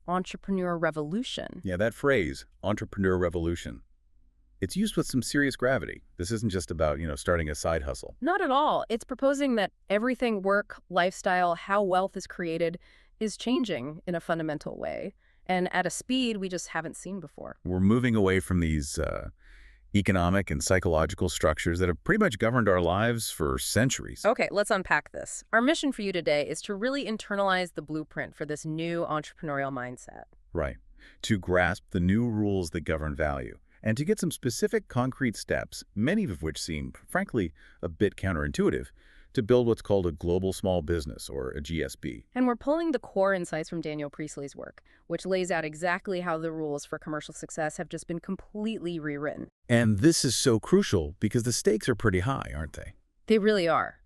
entrepreneur revolution. Yeah, that phrase, entrepreneur revolution, it's used with some serious gravity. This isn't just about, starting a side hustle. Not at all. It's proposing that everything work, lifestyle, how wealth is created is changing in a fundamental way, and at a speed we just haven't seen before. We're moving away from these economic and psychological structures that have pretty much governed our lives for centuries. Okay, let's unpack this. Our mission for you today is to really internalize the blueprint for this new entrepreneurial mindset. Right. To grasp the new rules that govern value, and to get some specific concrete steps, many of which seem, frankly, a bit counterintuitive, to build what's called a global small business, or a GSB. And we're pulling the core insights from Daniel Priestley's work, which lays out exactly how the rules for commercial success have just been completely rewritten. And this is so crucial because the stakes are pretty high, aren't they? They really are.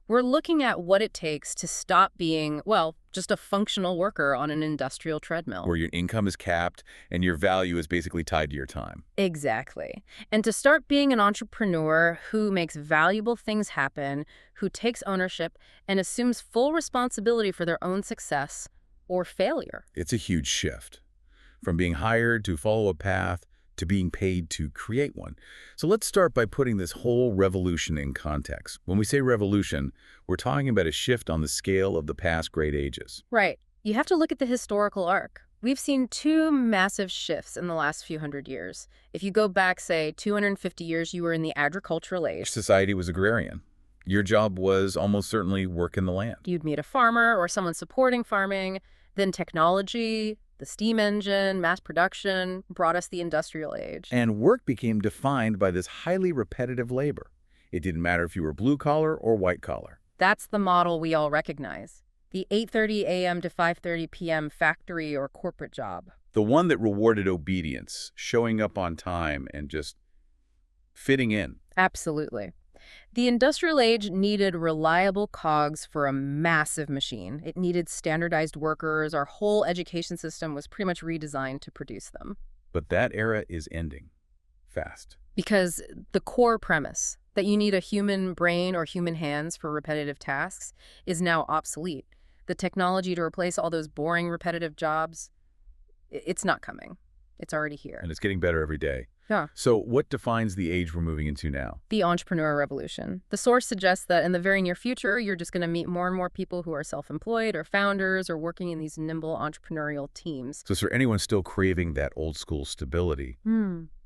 We're looking at what it takes to stop being, well, just a functional worker on an industrial treadmill. Where your income is capped and your value is basically tied to your time. Exactly. And to start being an entrepreneur who makes valuable things happen, who takes ownership and assumes full responsibility for their own success or failure. It's a huge shift. From being hired to follow a path to being paid to create one. So let's start by putting this whole revolution in context. When we say revolution, we're talking about a shift on the scale of the past great ages. Right. You have to look at the historical arc. We've seen two massive shifts in the last few hundred years. If you go back, say, 250 years, you were in the agricultural age. Society was agrarian. Your job was almost certainly work in the land. You'd meet a farmer or someone supporting farming, then technology, the steam engine, mass production, brought us the industrial age. And work became defined by this highly repetitive labor. It didn't matter if you were blue collar or white collar. That's the model we all recognize. The 8:30 a.m. to 5:30 p.m. factory or corporate job. The one that rewarded obedience, showing up on time, and just fitting in. Absolutely. The industrial age needed reliable cogs for a massive machine. It needed standardized workers. Our whole education system was pretty much redesigned to produce them. But that era is ending fast. Because the core premise that you need a human brain or human hands for repetitive tasks is now obsolete. The technology to replace all those boring repetitive jobs, it's not coming. It's already here. And it's getting better every day. Yeah. So what defines the age we're moving into now? The entrepreneur revolution. The source suggests that in the very near future, you're just going to meet more and more people who are self-employed or founders or working in these nimble entrepreneurial teams. So for anyone still craving that old school stability,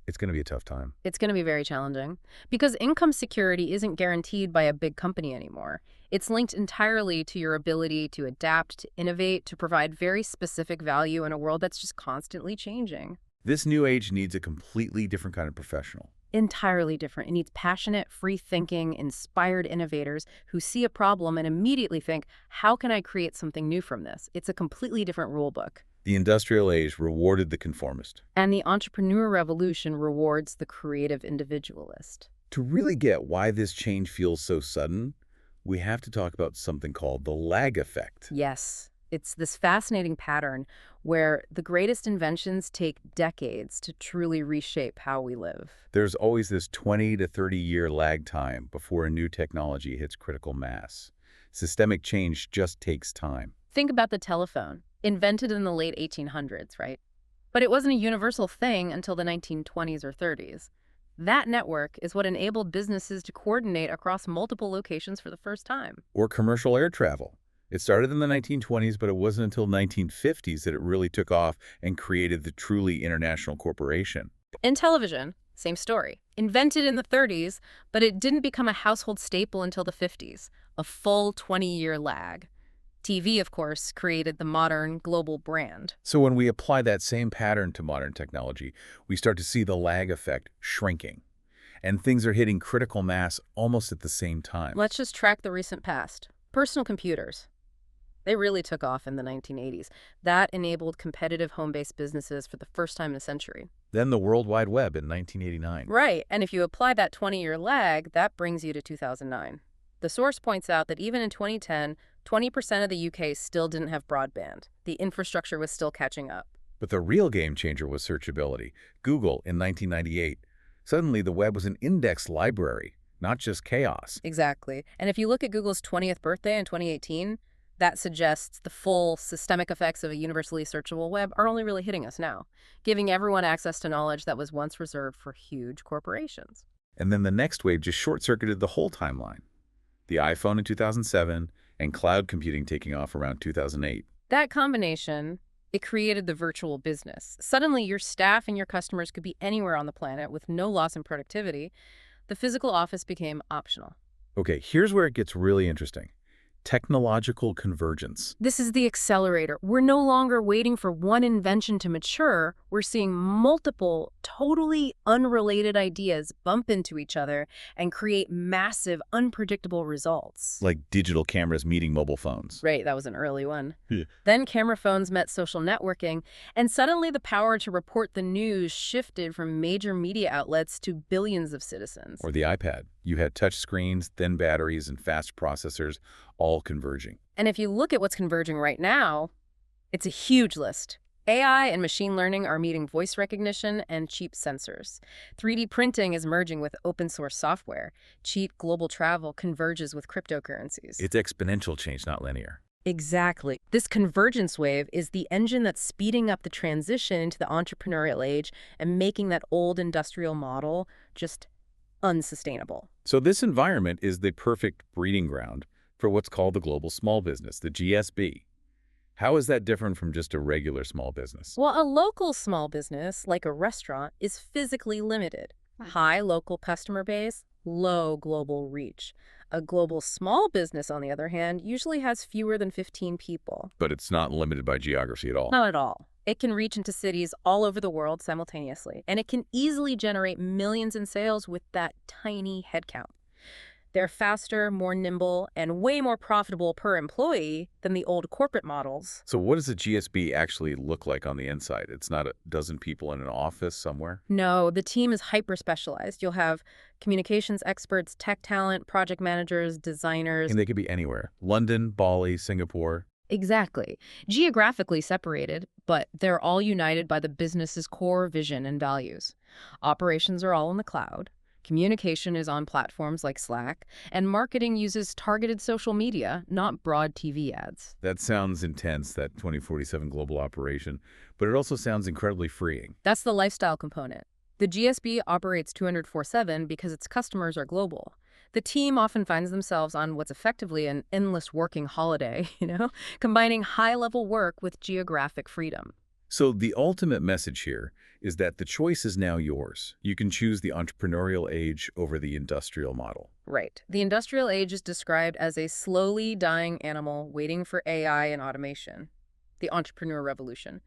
it's going to be a tough time. It's going to be very challenging because income security isn't guaranteed by a big company anymore. It's linked entirely to your ability to adapt, to innovate, to provide very specific value in a world that's just constantly changing. This new age needs a completely different kind of professional. Entirely different. It needs passionate, free-thinking, inspired innovators who see a problem and immediately think, how can I create something new from this? It's a completely different rule book. The industrial age rewarded the conformist. And the entrepreneur revolution rewards the creative individualist. To really get why this change feels so sudden, we have to talk about something called the lag effect. Yes. It's this fascinating pattern where the greatest inventions take decades to truly reshape how we live. There's always this 20 to 30-year lag time before a new technology hits critical mass. Systemic change just takes time. Think about the telephone, invented in the late 1800s, right? But it wasn't a universal thing until the 1920s or 30s. That network is what enabled businesses to coordinate across multiple locations for the first time. Or commercial air travel. It started in the 1920s, but it wasn't until the 1950s that it really took off and created the truly international corporation. In television, same story. Invented in the 30s, but it didn't become a household staple until the 50s, a full 20-year lag. TV, of course, created the modern global brand. So when we apply that same pattern to modern technology, we start to see the lag effect shrinking. And things are hitting critical mass almost at the same time. Let's just track the recent past. Personal computers. They really took off in the 1980s. That enabled competitive home-based businesses for the first time in a century. Then the World Wide Web in 1989. Right, and if you apply that 20-year lag, that brings you to 2009. The source points out that even in 2010, 20% of the UK still didn't have broadband. The infrastructure was still catching up. But the real game changer was searchability. Google in 1998. Suddenly, the web was an indexed library, not just chaos. Exactly. And if you look at Google's 20th birthday in 2018, That suggests the full systemic effects of a universally searchable web are only really hitting us now, giving everyone access to knowledge that was once reserved for huge corporations. And then the next wave just short-circuited the whole timeline. The iPhone in 2007 and cloud computing taking off around 2008. That combination, it created the virtual business. Suddenly, your staff and your customers could be anywhere on the planet with no loss in productivity. The physical office became optional. Okay, here's where it gets really interesting. Technological convergence. This is the accelerator. We're no longer waiting for one invention to mature. We're seeing multiple, totally unrelated ideas bump into each other and create massive, unpredictable results. Like digital cameras meeting mobile phones. Right, that was an early one. Yeah. Then camera phones met social networking, and suddenly the power to report the news shifted from major media outlets to billions of citizens. Or the iPad. You had touch screens, thin batteries, and fast processors, all converging. And if you look at what's converging right now, it's a huge list. AI and machine learning are meeting voice recognition and cheap sensors. 3D printing is merging with open source software. Cheap global travel converges with cryptocurrencies. It's exponential change, not linear. Exactly. This convergence wave is the engine that's speeding up the transition into the entrepreneurial age and making that old industrial model just unsustainable. So this environment is the perfect breeding ground for what's called the global small business, the GSB. How is that different from just a regular small business? Well, a local small business, like a restaurant, is physically limited. High local customer base, low global reach. A global small business, on the other hand, usually has fewer than 15 people. But it's not limited by geography at all. Not at all. It can reach into cities all over the world simultaneously, and it can easily generate millions in sales with that tiny headcount. They're faster, more nimble, and way more profitable per employee than the old corporate models. So what does a GSB actually look like on the inside? It's not a dozen people in an office somewhere? No, the team is hyper-specialized. You'll have communications experts, tech talent, project managers, designers. And they could be anywhere. London, Bali, Singapore. Exactly. Geographically separated, but they're all united by the business's core vision and values. Operations are all in the cloud. Communication is on platforms like Slack, and marketing uses targeted social media, not broad TV ads. That sounds intense, that 2047 global operation, but it also sounds incredibly freeing. That's the lifestyle component. The GSB operates 24/7 because its customers are global. The team often finds themselves on what's effectively an endless working holiday, combining high-level work with geographic freedom. So the ultimate message here is that the choice is now yours. You can choose the entrepreneurial age over the industrial model. Right. The industrial age is described as a slowly dying animal waiting for AI and automation. The entrepreneur revolution.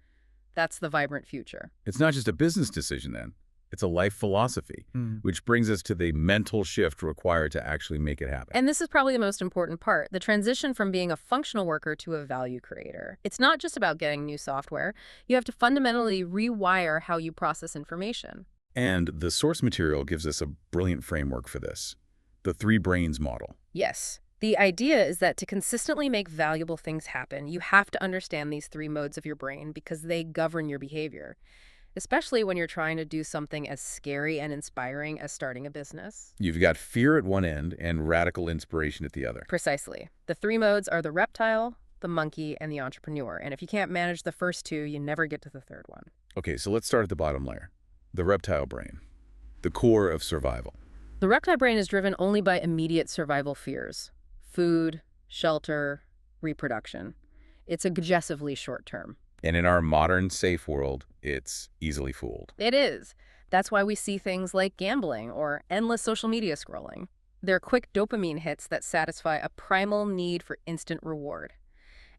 That's the vibrant future. It's not just a business decision then. It's a life philosophy, which brings us to the mental shift required to actually make it happen. And this is probably the most important part, the transition from being a functional worker to a value creator. It's not just about getting new software. You have to fundamentally rewire how you process information. And the source material gives us a brilliant framework for this, the 3 brains model. Yes. The idea is that to consistently make valuable things happen, you have to understand these 3 modes of your brain because they govern your behavior. Especially when you're trying to do something as scary and inspiring as starting a business. You've got fear at one end and radical inspiration at the other. Precisely. The 3 modes are the reptile, the monkey, and the entrepreneur. And if you can't manage the first 2, you never get to the 3rd one. Okay, so let's start at the bottom layer. The reptile brain, the core of survival. The reptile brain is driven only by immediate survival fears. Food, shelter, reproduction. It's aggressively short-term. And in our modern, safe world, it's easily fooled. It is. That's why we see things like gambling or endless social media scrolling. They're quick dopamine hits that satisfy a primal need for instant reward.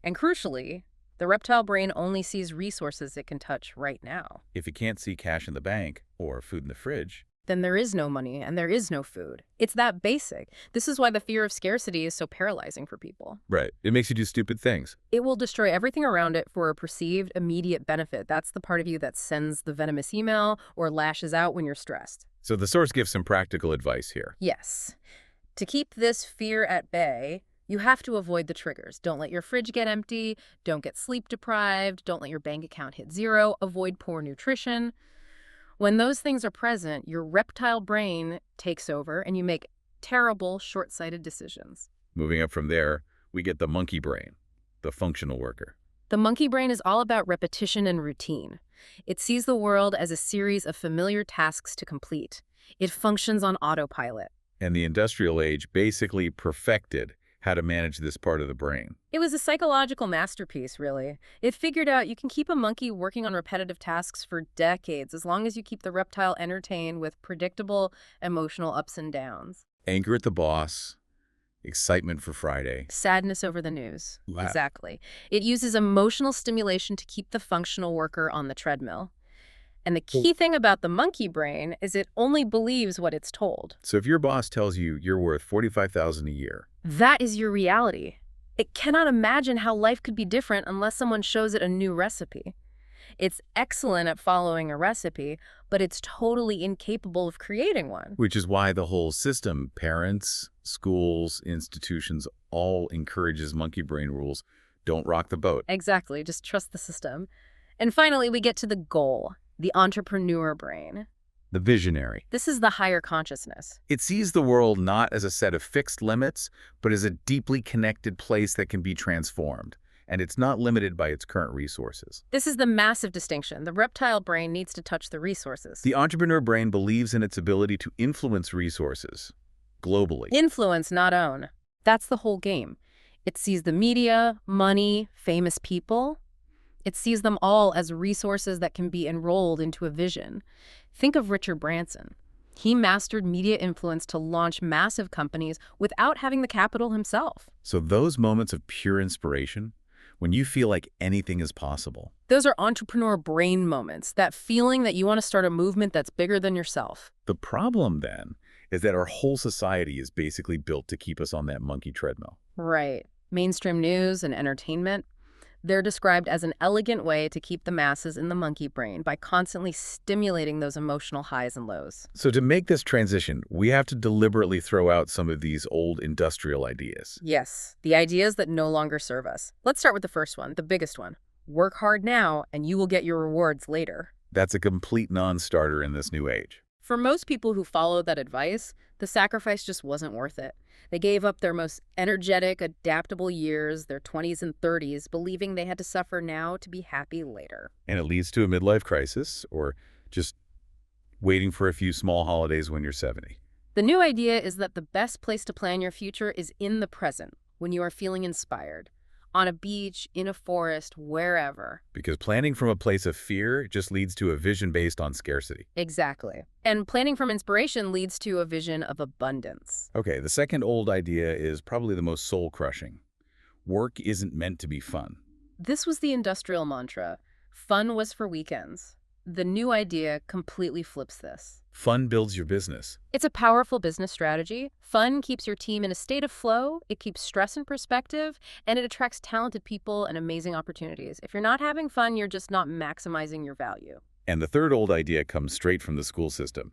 And crucially, the reptile brain only sees resources it can touch right now. If it can't see cash in the bank or food in the fridge, then there is no money and there is no food. It's that basic. This is why the fear of scarcity is so paralyzing for people. right, it makes you do stupid things. It will destroy everything around it for a perceived immediate benefit. That's the part of you that sends the venomous email or lashes out when you're stressed. So the source gives some practical advice here. Yes. To keep this fear at bay, you have to avoid the triggers. Don't let your fridge get empty. Don't get sleep deprived. Don't let your bank account hit 0. Avoid poor nutrition. When those things are present, your reptile brain takes over and you make terrible, short-sighted decisions. Moving up from there, we get the monkey brain, the functional worker. The monkey brain is all about repetition and routine. It sees the world as a series of familiar tasks to complete. It functions on autopilot. And the industrial age basically perfected how to manage this part of the brain. It was a psychological masterpiece, really. It figured out you can keep a monkey working on repetitive tasks for decades as long as you keep the reptile entertained with predictable emotional ups and downs. Anger at the boss, excitement for Friday. Sadness over the news. Wow. Exactly. It uses emotional stimulation to keep the functional worker on the treadmill. And the key thing about the monkey brain is it only believes what it's told. So if your boss tells you you're worth $45,000 a year, That is your reality. It cannot imagine how life could be different unless someone shows it a new recipe. It's excellent at following a recipe, but it's totally incapable of creating one. which is why the whole system, parents, schools, institutions, all encourages monkey brain rules. Don't rock the boat. Exactly, just trust the system. And finally, we get to the goal, the entrepreneur brain. The visionary. This is the higher consciousness. It sees the world not as a set of fixed limits, but as a deeply connected place that can be transformed. And it's not limited by its current resources. This is the massive distinction. The reptile brain needs to touch the resources. The entrepreneur brain believes in its ability to influence resources globally. Influence, not own. That's the whole game. It sees the media, money, famous people. It sees them all as resources that can be enrolled into a vision. Think of Richard Branson. He mastered media influence to launch massive companies without having the capital himself. So those moments of pure inspiration, when you feel like anything is possible, Those are entrepreneur brain moments, that feeling that you want to start a movement that's bigger than yourself. the problem then is that our whole society is basically built to keep us on that monkey treadmill. Right. Mainstream news and entertainment, they're described as an elegant way to keep the masses in the monkey brain by constantly stimulating those emotional highs and lows. So to make this transition, we have to deliberately throw out some of these old industrial ideas. Yes, the ideas that no longer serve us. Let's start with the first one, the biggest one. Work hard now and you will get your rewards later. That's a complete non-starter in this new age. For most people who followed that advice, the sacrifice just wasn't worth it. They gave up their most energetic, adaptable years, their 20s and 30s, believing they had to suffer now to be happy later. And it leads to a midlife crisis or just waiting for a few small holidays when you're 70. The new idea is that the best place to plan your future is in the present, when you are feeling inspired. On a beach, in a forest, wherever. Because planning from a place of fear just leads to a vision based on scarcity. Exactly. And planning from inspiration leads to a vision of abundance. Okay, the second old idea is probably the most soul-crushing. Work isn't meant to be fun. This was the industrial mantra. Fun was for weekends. The new idea completely flips this. Fun builds your business. It's a powerful business strategy. Fun keeps your team in a state of flow, it keeps stress in perspective, and it attracts talented people and amazing opportunities. If you're not having fun, you're just not maximizing your value. And the third old idea comes straight from the school system.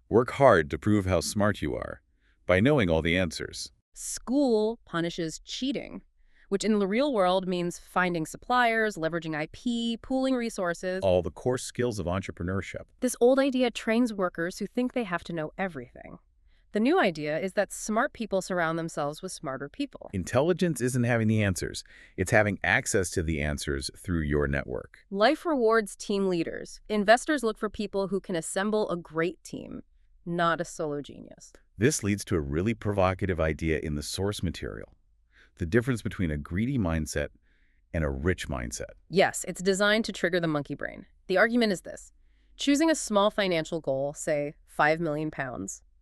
Work hard to prove how smart you are by knowing all the answers. School punishes cheating, which in the real world means finding suppliers, leveraging IP, pooling resources. All the core skills of entrepreneurship. This old idea trains workers who think they have to know everything. The new idea is that smart people surround themselves with smarter people. Intelligence isn't having the answers. It's having access to the answers through your network. Life rewards team leaders. Investors look for people who can assemble a great team, not a solo genius. This leads to a really provocative idea in the source material. The difference between a greedy mindset and a rich mindset. Yes, it's designed to trigger the monkey brain. The argument is this. Choosing a small financial goal, say £5 million,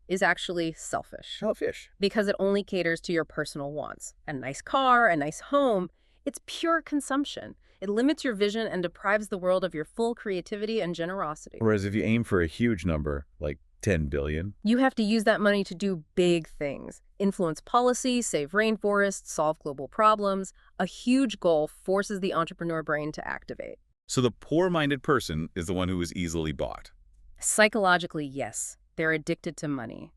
is actually selfish. Selfish. Because it only caters to your personal wants. A nice car, a nice home, it's pure consumption. It limits your vision and deprives the world of your full creativity and generosity. Whereas if you aim for a huge number, like 10 billion, You have to use that money to do big things. Influence policy, save rainforests, solve global problems. A huge goal forces the entrepreneur brain to activate. so the poor-minded person is the one who is easily bought. Psychologically, yes, they're addicted to money.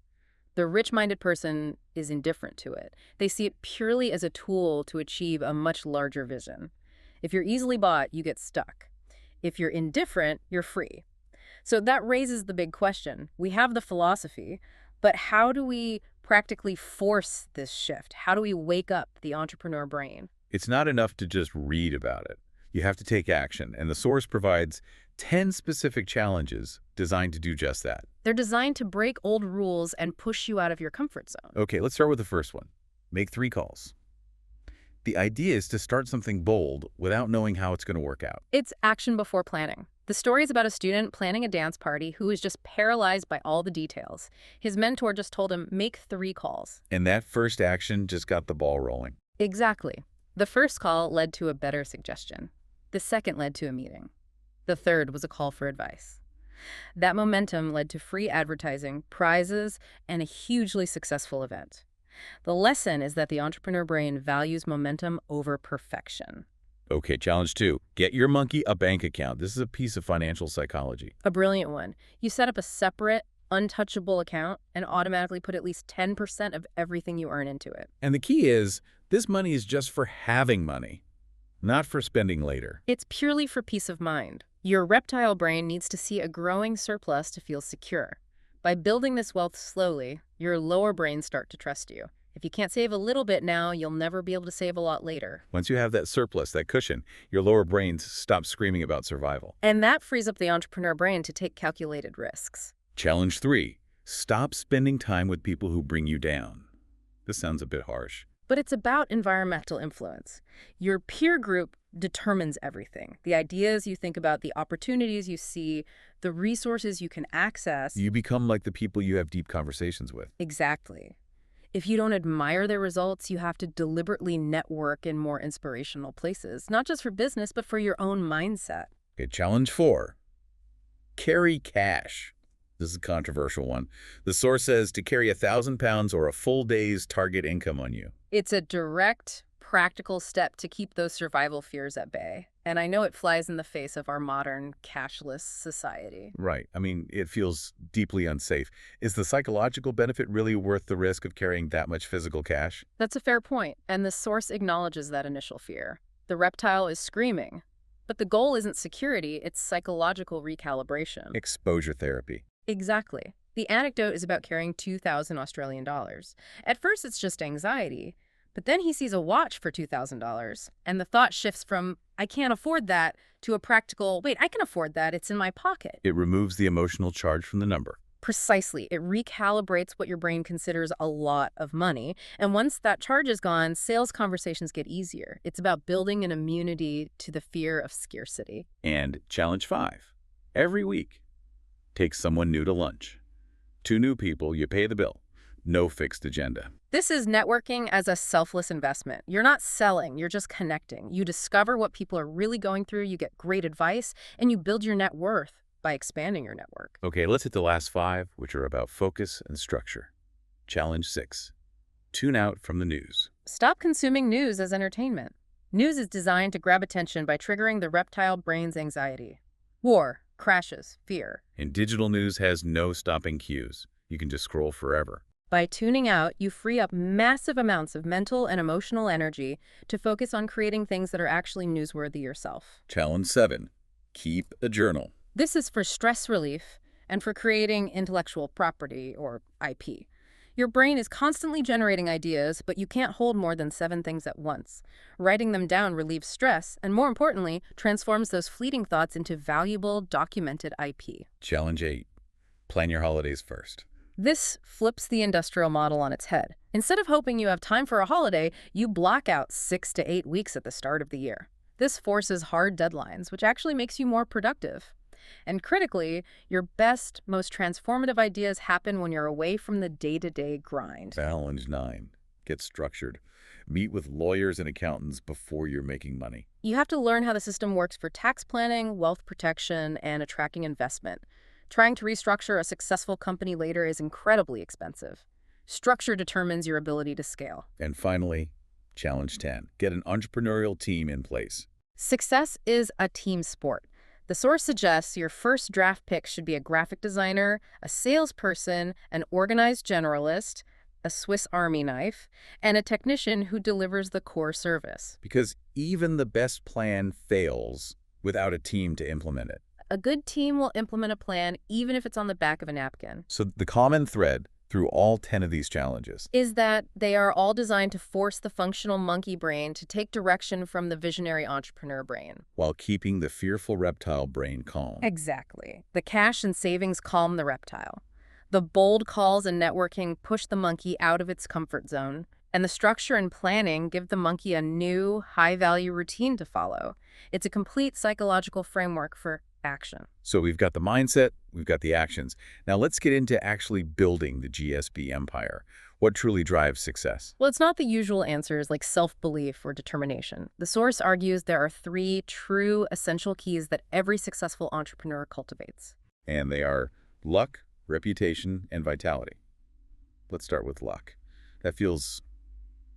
The rich-minded person is indifferent to it. They see it purely as a tool to achieve a much larger vision. If you're easily bought, you get stuck. If you're indifferent, you're free. So that raises the big question. We have the philosophy, but how do we practically force this shift? How do we wake up the entrepreneur brain? It's not enough to just read about it. You have to take action, and the source provides 10 specific challenges designed to do just that. They're designed to break old rules and push you out of your comfort zone. Okay, let's start with the first one. Make 3 calls. The idea is to start something bold without knowing how it's going to work out. It's action before planning. The story is about a student planning a dance party who is just paralyzed by all the details. His mentor just told him, make 3 calls. And that first action just got the ball rolling. Exactly. The first call led to a better suggestion. The second led to a meeting. The third was a call for advice. That momentum led to free advertising, prizes, and a hugely successful event. The lesson is that the entrepreneur brain values momentum over perfection. Okay, challenge 2. Get your monkey a bank account. This is a piece of financial psychology. A brilliant one. You set up a separate, untouchable account and automatically put at least 10% of everything you earn into it. And the key is, this money is just for having money, not for spending later. It's purely for peace of mind. Your reptile brain needs to see a growing surplus to feel secure. By building this wealth slowly, your lower brains start to trust you. If you can't save a little bit now, you'll never be able to save a lot later. Once you have that surplus, that cushion, your lower brains stop screaming about survival. And that frees up the entrepreneur brain to take calculated risks. Challenge 3. Stop spending time with people who bring you down. This sounds a bit harsh. But it's about environmental influence. Your peer group determines everything. The ideas you think about, the opportunities you see, the resources you can access. You become like the people you have deep conversations with. Exactly. If you don't admire their results, you have to deliberately network in more inspirational places, not just for business, but for your own mindset. Okay, challenge 4. Carry cash. This is a controversial one. The source says to carry 1,000 pounds or a full day's target income on you. It's a direct, practical step to keep those survival fears at bay. And I know it flies in the face of our modern cashless society. Right. I mean, it feels deeply unsafe. Is the psychological benefit really worth the risk of carrying that much physical cash? That's a fair point, and the source acknowledges that initial fear. The reptile is screaming. But the goal isn't security, it's psychological recalibration. Exposure therapy. Exactly. The anecdote is about carrying 2,000 Australian dollars. At first, it's just anxiety. But then he sees a watch for $2,000, and the thought shifts from, I can't afford that, to a practical, wait, I can afford that, it's in my pocket. It removes the emotional charge from the number. Precisely. It recalibrates what your brain considers a lot of money. And once that charge is gone, sales conversations get easier. It's about building an immunity to the fear of scarcity. And challenge 5. Every week, take someone new to lunch. 2 new people, you pay the bill. No fixed agenda. This is networking as a selfless investment. You're not selling, you're just connecting. You discover what people are really going through, you get great advice, and you build your net worth by expanding your network. Okay, let's hit the last 5, which are about focus and structure. Challenge 6. Tune out from the news. Stop consuming news as entertainment. News is designed to grab attention by triggering the reptile brain's anxiety. War, crashes, fear. And digital news has no stopping cues. You can just scroll forever. By tuning out, you free up massive amounts of mental and emotional energy to focus on creating things that are actually newsworthy yourself. Challenge 7. Keep a journal. This is for stress relief and for creating intellectual property, or IP. Your brain is constantly generating ideas, but you can't hold more than 7 things at once. Writing them down relieves stress and, more importantly, transforms those fleeting thoughts into valuable, documented IP. Challenge 8. Plan your holidays first. This flips the industrial model on its head. Instead of hoping you have time for a holiday, you block out 6 to 8 weeks at the start of the year. This forces hard deadlines, which actually makes you more productive. And critically, your best, most transformative ideas happen when you're away from the day-to-day grind. Challenge 9. Get structured. Meet with lawyers and accountants before you're making money. You have to learn how the system works for tax planning, wealth protection, and attracting investment. Trying to restructure a successful company later is incredibly expensive. Structure determines your ability to scale. And finally, challenge 10. Get an entrepreneurial team in place. Success is a team sport. The source suggests your first draft pick should be a graphic designer, a salesperson, an organized generalist, a Swiss Army knife, and a technician who delivers the core service. Because even the best plan fails without a team to implement it. A good team will implement a plan even if it's on the back of a napkin. So the common thread through all 10 of these challenges? Is that they are all designed to force the functional monkey brain to take direction from the visionary entrepreneur brain. While keeping the fearful reptile brain calm. Exactly. The cash and savings calm the reptile. The bold calls and networking push the monkey out of its comfort zone. And the structure and planning give the monkey a new, high-value routine to follow. It's a complete psychological framework for action. So we've got the mindset, we've got the actions. Now let's get into actually building the GSB empire. What truly drives success? Well, it's not the usual answers like self-belief or determination. The source argues there are three true essential keys that every successful entrepreneur cultivates. And they are luck, reputation, and vitality. Let's start with luck. That feels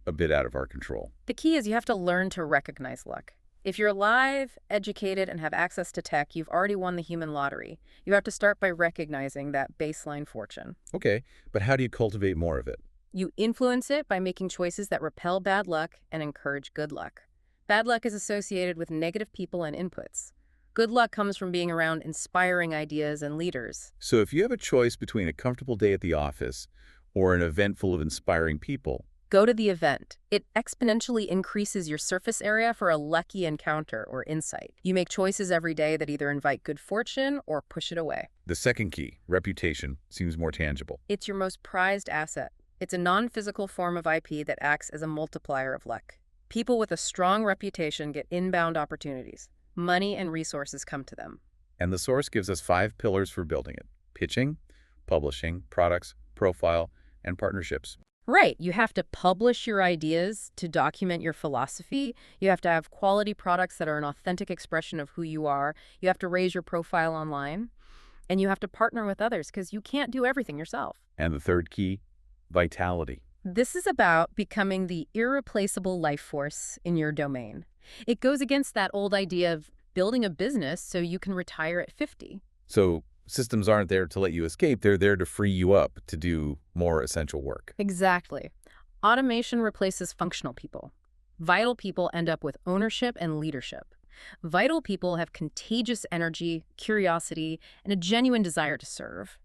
a bit out of our control. The key is you have to learn to recognize luck. If you're alive, educated, and have access to tech, you've already won the human lottery. You have to start by recognizing that baseline fortune. Okay, but how do you cultivate more of it? You influence it by making choices that repel bad luck and encourage good luck. Bad luck is associated with negative people and inputs. Good luck comes from being around inspiring ideas and leaders. So if you have a choice between a comfortable day at the office or an event full of inspiring people, Go to the event. It exponentially increases your surface area for a lucky encounter or insight. You make choices every day that either invite good fortune or push it away. the second key, reputation, seems more tangible. It's your most prized asset. It's a non-physical form of IP that acts as a multiplier of luck. People with a strong reputation get inbound opportunities. Money and resources come to them. And the source gives us 5 pillars for building it: pitching, publishing, products, profile, and partnerships. Right. You have to publish your ideas to document your philosophy. You have to have quality products that are an authentic expression of who you are. You have to raise your profile online. And you have to partner with others because you can't do everything yourself. And the third key, vitality. This is about becoming the irreplaceable life force in your domain. It goes against that old idea of building a business so you can retire at 50. So systems aren't there to let you escape, they're there to free you up to do more essential work. Exactly. Automation replaces functional people. Vital people end up with ownership and leadership. Vital people have contagious energy, curiosity, and a genuine desire to serve.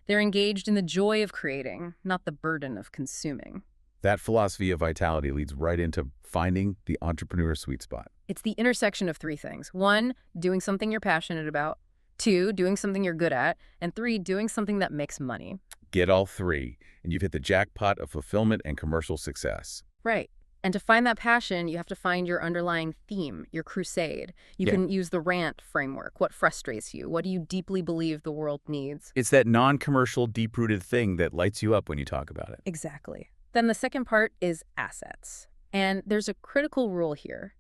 They're engaged in the joy of creating, not the burden of consuming. That philosophy of vitality leads right into finding the entrepreneur sweet spot. It's the intersection of three things. 1, doing something you're passionate about. 2, doing something you're good at. And 3, doing something that makes money. Get all 3, and you've hit the jackpot of fulfillment and commercial success. Right. And to find that passion, you have to find your underlying theme, your crusade. You Yeah. can use the RANT framework. What frustrates you? What do you deeply believe the world needs? It's that non-commercial, deep-rooted thing that lights you up when you talk about it. Exactly. Then the second part is assets. And there's a critical rule here.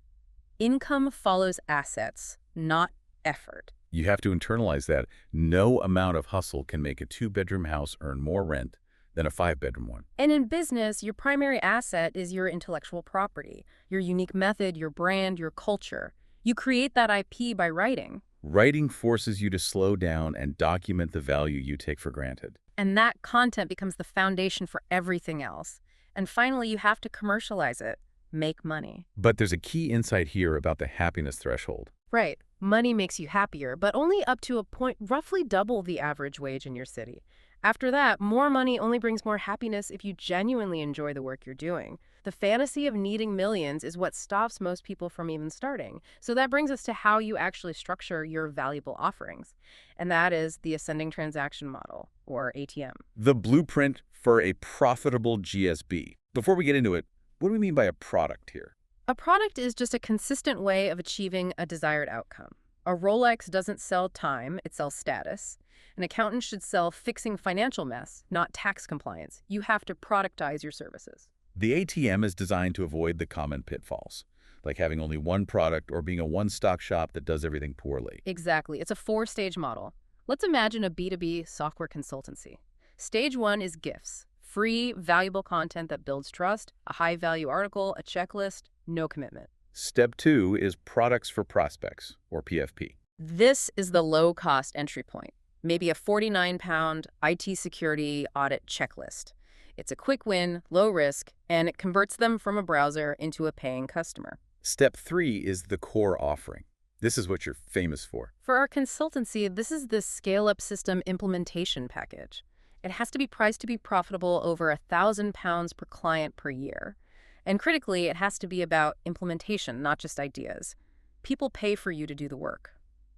Income follows assets, not effort. You have to internalize that no amount of hustle can make a 2-bedroom house earn more rent than a 5-bedroom one. And in business, your primary asset is your intellectual property, your unique method, your brand, your culture. You create that IP by writing. Writing forces you to slow down and document the value you take for granted. And that content becomes the foundation for everything else. And finally, you have to commercialize it, make money. But there's a key insight here about the happiness threshold. Right. Money makes you happier, but only up to a point roughly double the average wage in your city. After that, more money only brings more happiness if you genuinely enjoy the work you're doing. The fantasy of needing millions is what stops most people from even starting. So that brings us to how you actually structure your valuable offerings. And that is the ascending transaction model, or ATM. The blueprint for a profitable GSB. Before we get into it, what do we mean by a product here? A product is just a consistent way of achieving a desired outcome. A Rolex doesn't sell time, it sells status. An accountant should sell fixing financial mess, not tax compliance. You have to productize your services. The ATM is designed to avoid the common pitfalls, like having only one product or being a one-stop shop that does everything poorly. Exactly. It's a 4-stage model. Let's imagine a B2B software consultancy. Stage 1 is gifts. Free, valuable content that builds trust, a high-value article, a checklist, no commitment. Step 2 is products for prospects, or PFP. This is the low-cost entry point. Maybe a £49 IT security audit checklist. It's a quick win, low risk, and it converts them from a browser into a paying customer. Step 3 is the core offering. This is what you're famous for. For our consultancy, this is the scale-up system implementation package. It has to be priced to be profitable over £1,000 per client per year. And critically, it has to be about implementation, not just ideas. People pay for you to do the work.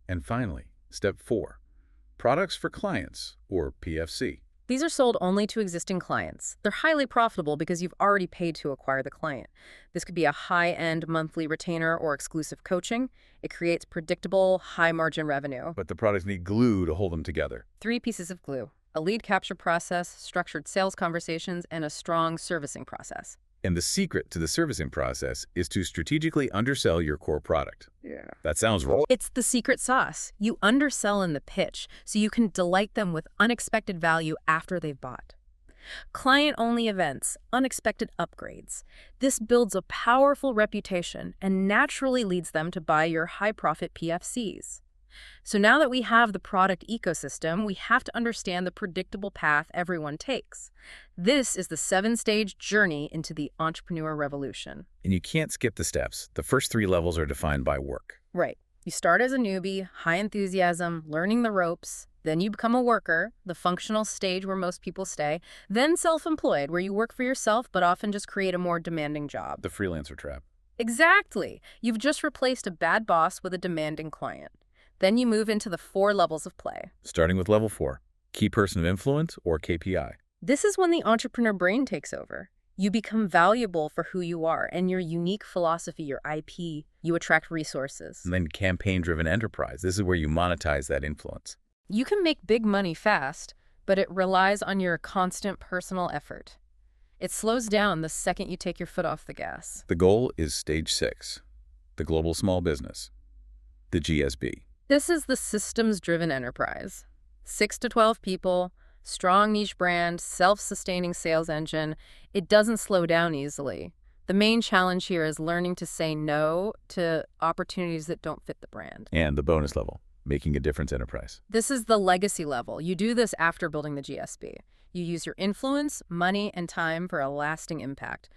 And finally, step 4, products for clients, or PFC. These are sold only to existing clients. They're highly profitable because you've already paid to acquire the client. This could be a high-end monthly retainer or exclusive coaching. It creates predictable, high-margin revenue. But the products need glue to hold them together. 3 pieces of glue: a lead capture process, structured sales conversations, and a strong servicing process. And the secret to the servicing process is to strategically undersell your core product. Yeah. That sounds wrong. It's the secret sauce. You undersell in the pitch so you can delight them with unexpected value after they've bought. Client-only events, unexpected upgrades. This builds a powerful reputation and naturally leads them to buy your high-profit PFCs. So now that we have the product ecosystem, we have to understand the predictable path everyone takes. This is the 7-stage journey into the entrepreneur revolution. And you can't skip the steps. The first 3 levels are defined by work. Right. You start as a newbie, high enthusiasm, learning the ropes. Then you become a worker, the functional stage where most people stay. Then self-employed, where you work for yourself but often just create a more demanding job. The freelancer trap. Exactly. You've just replaced a bad boss with a demanding client. Then you move into the 4 levels of play. Starting with level 4, key person of influence, or KPI. This is when the entrepreneur brain takes over. You become valuable for who you are and your unique philosophy, your IP. You attract resources. And then campaign-driven enterprise. This is where you monetize that influence. You can make big money fast, but it relies on your constant personal effort. It slows down the second you take your foot off the gas. The goal is stage 6, the global small business, the GSB. This is the systems-driven enterprise. 6 to 12 people, strong niche brand, self-sustaining sales engine. It doesn't slow down easily. The main challenge here is learning to say no to opportunities that don't fit the brand. And the bonus level, making a difference enterprise. This is the legacy level. You do this after building the GSB. You use your influence, money, and time for a lasting impact.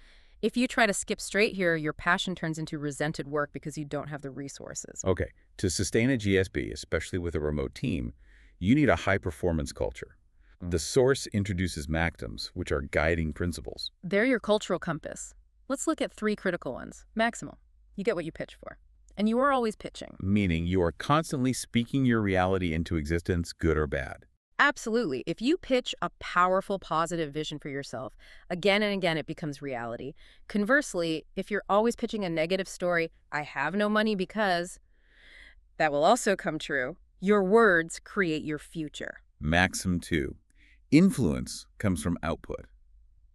If you try to skip straight here, your passion turns into resented work because you don't have the resources. Okay, to sustain a GSB, especially with a remote team, you need a high-performance culture. The source introduces maxims, which are guiding principles. They're your cultural compass. Let's look at 3 critical ones. Maximal. You get what you pitch for. And you are always pitching. Meaning you are constantly speaking your reality into existence, good or bad. Absolutely. If you pitch a powerful, positive vision for yourself, again and again it becomes reality. Conversely, if you're always pitching a negative story, I have no money because, that will also come true. Your words create your future. Maxim 2. Influence comes from output,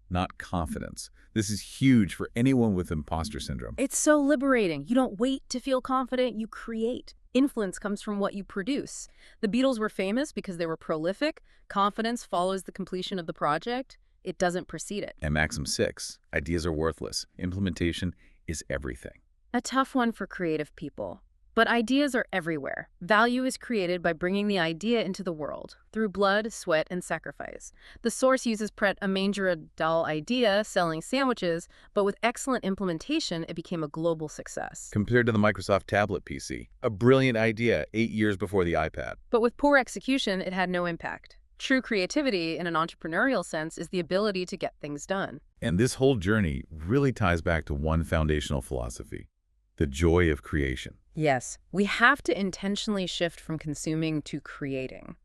not confidence. This is huge for anyone with imposter syndrome. It's so liberating. You don't wait to feel confident, you create. Influence comes from what you produce. The Beatles were famous because they were prolific. Confidence follows the completion of the project. It doesn't precede it. And Maxim 6. Ideas are worthless. Implementation is everything. A tough one for creative people. But ideas are everywhere. Value is created by bringing the idea into the world, through blood, sweat, and sacrifice. The source uses Pret a manger a dull idea, selling sandwiches, but with excellent implementation, it became a global success. Compared to the Microsoft tablet PC, a brilliant idea 8 years before the iPad. But with poor execution, it had no impact. True creativity, in an entrepreneurial sense, is the ability to get things done. And this whole journey really ties back to one foundational philosophy: the joy of creation. Yes, we have to intentionally shift from consuming to creating.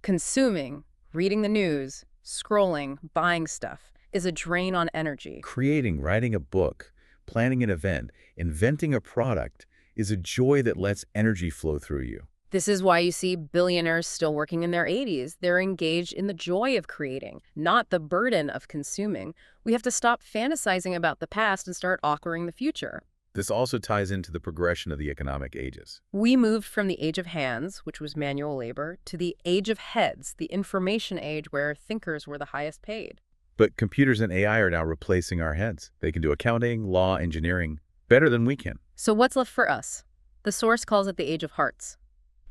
Consuming, reading the news, scrolling, buying stuff, is a drain on energy. Creating, writing a book, planning an event, inventing a product is a joy that lets energy flow through you. This is why you see billionaires still working in their 80s. They're engaged in the joy of creating, not the burden of consuming. We have to stop fantasizing about the past and start authoring the future. This also ties into the progression of the economic ages. We moved from the age of hands, which was manual labor, to the age of heads, the information age where thinkers were the highest paid. But computers and AI are now replacing our heads. They can do accounting, law, engineering better than we can. So what's left for us? The source calls it the age of hearts.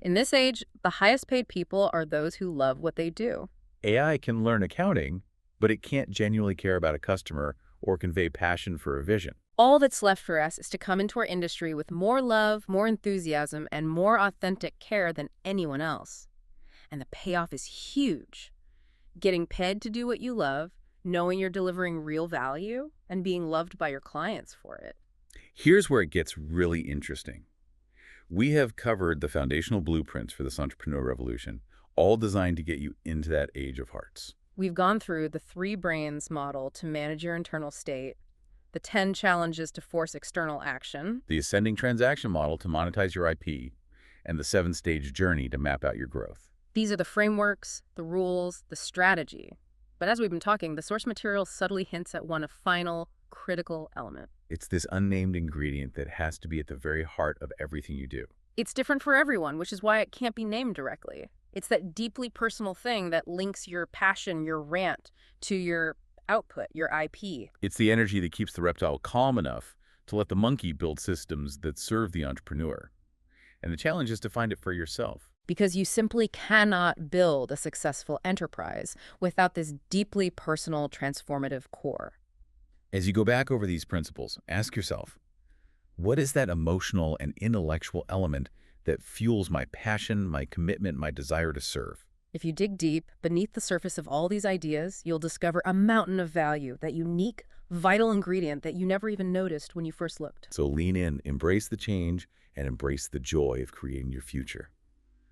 In this age, the highest paid people are those who love what they do. AI can learn accounting, but it can't genuinely care about a customer or convey passion for a vision. All that's left for us is to come into our industry with more love, more enthusiasm, and more authentic care than anyone else. And the payoff is huge. Getting paid to do what you love, knowing you're delivering real value, and being loved by your clients for it. Here's where it gets really interesting. We have covered the foundational blueprints for this entrepreneurial revolution, all designed to get you into that age of hearts. We've gone through the three brains model to manage your internal state, the 10 challenges to force external action. The ascending transaction model to monetize your IP, and the 7-stage journey to map out your growth. These are the frameworks, the rules, the strategy. But as we've been talking, the source material subtly hints at one final critical element. It's this unnamed ingredient that has to be at the very heart of everything you do. It's different for everyone, which is why it can't be named directly. It's that deeply personal thing that links your passion, your rant, to your output, your IP. It's the energy that keeps the reptile calm enough to let the monkey build systems that serve the entrepreneur. And the challenge is to find it for yourself. Because you simply cannot build a successful enterprise without this deeply personal, transformative core. As you go back over these principles, ask yourself, what is that emotional and intellectual element that fuels my passion, my commitment, my desire to serve? If you dig deep beneath the surface of all these ideas, you'll discover a mountain of value, that unique, vital ingredient that you never even noticed when you first looked. So lean in, embrace the change, and embrace the joy of creating your future.